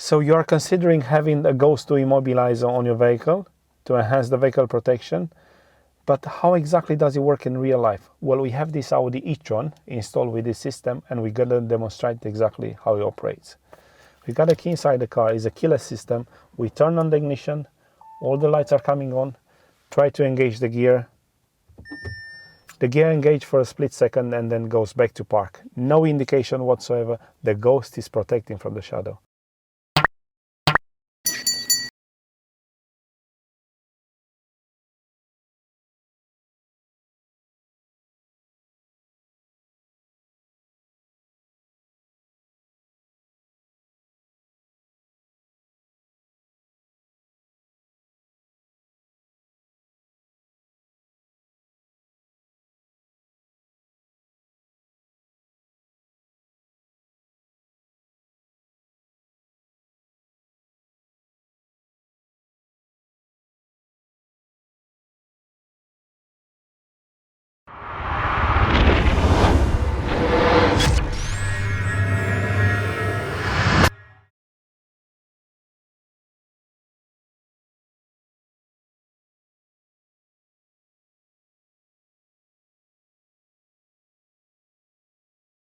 So you are considering having a Ghost II Immobiliser on your vehicle to enhance the vehicle protection. But how exactly does it work in real life? Well, we have this Audi e-tron installed with this system, and we're going to demonstrate exactly how it operates. We got a key inside the car. It's a keyless system. We turn on the ignition, all the lights are coming on, try to engage the gear. The gear engage for a split second and then goes back to park. No indication whatsoever the Ghost is protecting from the shadow.